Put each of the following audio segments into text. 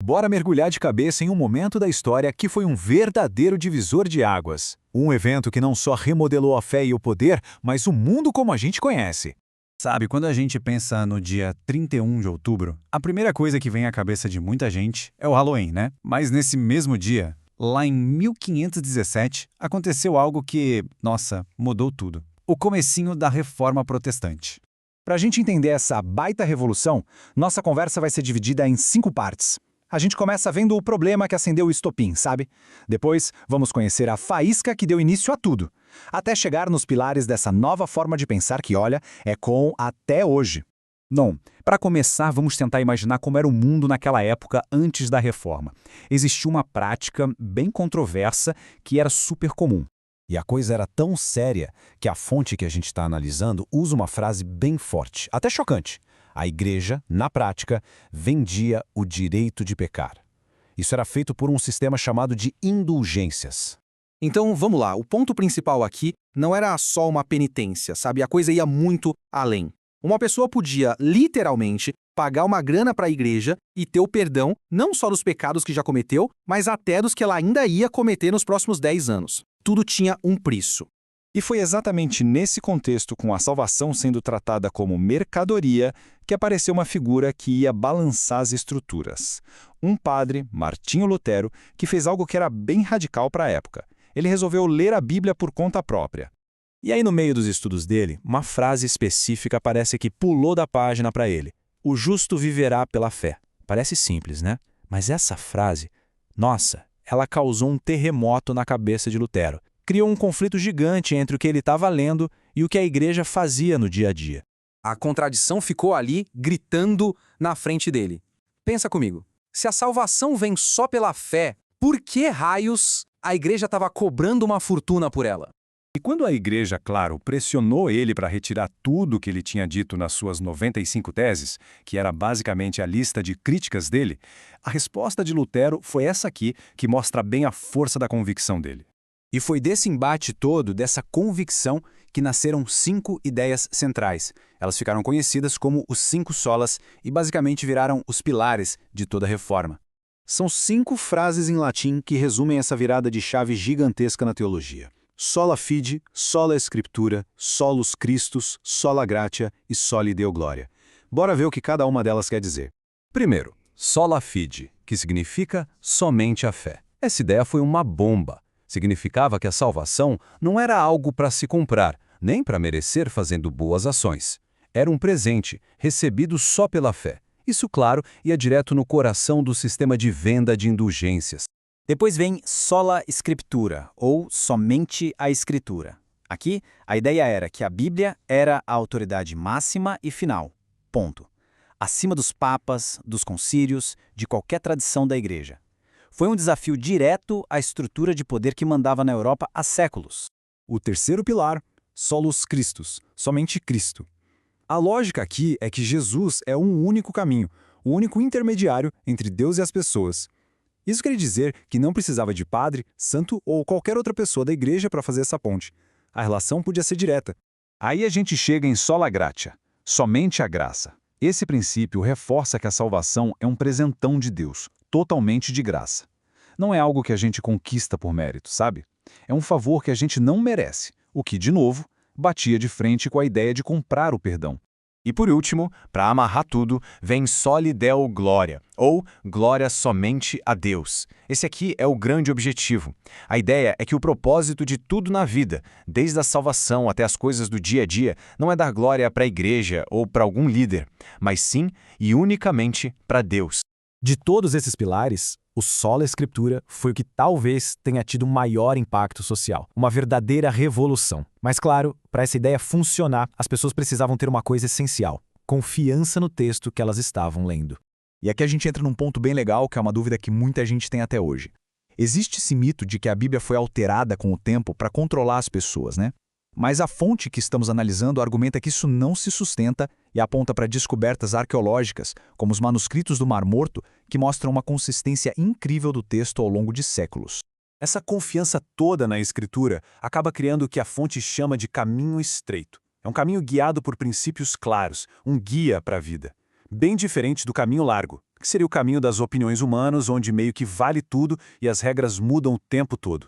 bora mergulhar de cabeça em um momento da história que foi um verdadeiro divisor de águas. Um evento que não só remodelou a fé e o poder, mas o mundo como a gente conhece. Sabe, quando a gente pensa no dia 31 de outubro, a primeira coisa que vem à cabeça de muita gente é o Halloween, né? Mas nesse mesmo dia, lá em 1517, aconteceu algo que, nossa, mudou tudo. O comecinho da Reforma Protestante. Para a gente entender essa baita revolução, nossa conversa vai ser dividida em 5 partes. A gente começa vendo o problema que acendeu o estopim, sabe? Depois, vamos conhecer a faísca que deu início a tudo, até chegar nos pilares dessa nova forma de pensar que, olha, é com até hoje. Bom, para começar, vamos tentar imaginar como era o mundo naquela época antes da reforma. Existia uma prática bem controversa que era super comum. E a coisa era tão séria que a fonte que a gente está analisando usa uma frase bem forte, até chocante. A igreja, na prática, vendia o direito de pecar. Isso era feito por um sistema chamado de indulgências. Então, vamos lá, o ponto principal aqui não era só uma penitência, sabe? A coisa ia muito além. Uma pessoa podia, literalmente, pagar uma grana para a igreja e ter o perdão não só dos pecados que já cometeu, mas até dos que ela ainda ia cometer nos próximos 10 anos. Tudo tinha um preço. E foi exatamente nesse contexto, com a salvação sendo tratada como mercadoria, que apareceu uma figura que ia balançar as estruturas. Um padre, Martinho Lutero, que fez algo que era bem radical para a época. Ele resolveu ler a Bíblia por conta própria. E aí, no meio dos estudos dele, uma frase específica parece que pulou da página para ele. O justo viverá pela fé. Parece simples, né? Mas essa frase, nossa, ela causou um terremoto na cabeça de Lutero. Criou um conflito gigante entre o que ele estava lendo e o que a igreja fazia no dia a dia. A contradição ficou ali, gritando na frente dele. Pensa comigo, se a salvação vem só pela fé, por que raios a igreja estava cobrando uma fortuna por ela? E quando a igreja, claro, pressionou ele para retirar tudo o que ele tinha dito nas suas 95 teses, que era basicamente a lista de críticas dele, a resposta de Lutero foi essa aqui, que mostra bem a força da convicção dele. E foi desse embate todo, dessa convicção, que nasceram 5 ideias centrais. Elas ficaram conhecidas como os 5 solas e basicamente viraram os pilares de toda a reforma. São 5 frases em latim que resumem essa virada de chave gigantesca na teologia. Sola fide, sola scriptura, solus Christus, sola gratia e soli Deo gloria. Bora ver o que cada uma delas quer dizer. Primeiro, sola fide, que significa somente a fé. Essa ideia foi uma bomba. Significava que a salvação não era algo para se comprar, nem para merecer fazendo boas ações. Era um presente, recebido só pela fé. Isso, claro, ia direto no coração do sistema de venda de indulgências. Depois vem sola scriptura, ou somente a escritura. Aqui, a ideia era que a Bíblia era a autoridade máxima e final. Ponto. Acima dos papas, dos concílios, de qualquer tradição da igreja. Foi um desafio direto à estrutura de poder que mandava na Europa há séculos. O terceiro pilar, solus Christus, somente Cristo. A lógica aqui é que Jesus é um único caminho, o único intermediário entre Deus e as pessoas. Isso quer dizer que não precisava de padre, santo ou qualquer outra pessoa da igreja para fazer essa ponte. A relação podia ser direta. Aí a gente chega em sola gratia, somente a graça. Esse princípio reforça que a salvação é um presentão de Deus, totalmente de graça. Não é algo que a gente conquista por mérito, sabe? É um favor que a gente não merece, o que, de novo, batia de frente com a ideia de comprar o perdão. E por último, para amarrar tudo, vem soli Deo gloria, ou glória somente a Deus. Esse aqui é o grande objetivo. A ideia é que o propósito de tudo na vida, desde a salvação até as coisas do dia a dia, não é dar glória para a igreja ou para algum líder, mas sim e unicamente para Deus. De todos esses pilares, o sola escritura foi o que talvez tenha tido maior impacto social, uma verdadeira revolução. Mas claro, para essa ideia funcionar, as pessoas precisavam ter uma coisa essencial: confiança no texto que elas estavam lendo. E aqui a gente entra num ponto bem legal, que é uma dúvida que muita gente tem até hoje. Existe esse mito de que a Bíblia foi alterada com o tempo para controlar as pessoas, né? Mas a fonte que estamos analisando argumenta que isso não se sustenta e aponta para descobertas arqueológicas, como os manuscritos do Mar Morto, que mostram uma consistência incrível do texto ao longo de séculos. Essa confiança toda na escritura acaba criando o que a fonte chama de caminho estreito. É um caminho guiado por princípios claros, um guia para a vida. bem diferente do caminho largo, que seria o caminho das opiniões humanas, onde meio que vale tudo e as regras mudam o tempo todo.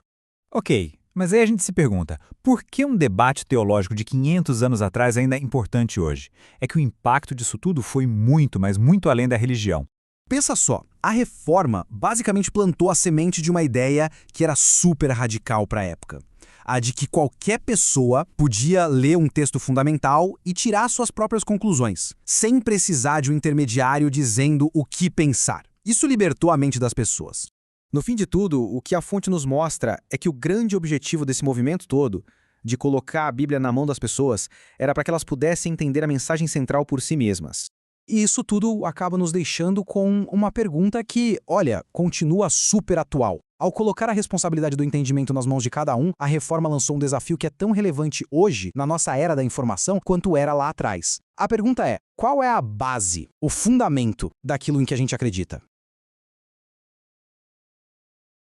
Ok, mas aí a gente se pergunta, por que um debate teológico de 500 anos atrás ainda é importante hoje? É que o impacto disso tudo foi muito, mas muito além da religião. Pensa só, a Reforma basicamente plantou a semente de uma ideia que era super radical para a época. A de que qualquer pessoa podia ler um texto fundamental e tirar suas próprias conclusões, sem precisar de um intermediário dizendo o que pensar. Isso libertou a mente das pessoas. No fim de tudo, o que a fonte nos mostra é que o grande objetivo desse movimento todo, de colocar a Bíblia na mão das pessoas, era para que elas pudessem entender a mensagem central por si mesmas. E isso tudo acaba nos deixando com uma pergunta que, olha, continua super atual. Ao colocar a responsabilidade do entendimento nas mãos de cada um, a Reforma lançou um desafio que é tão relevante hoje, na nossa era da informação, quanto era lá atrás. A pergunta é, qual é a base, o fundamento daquilo em que a gente acredita?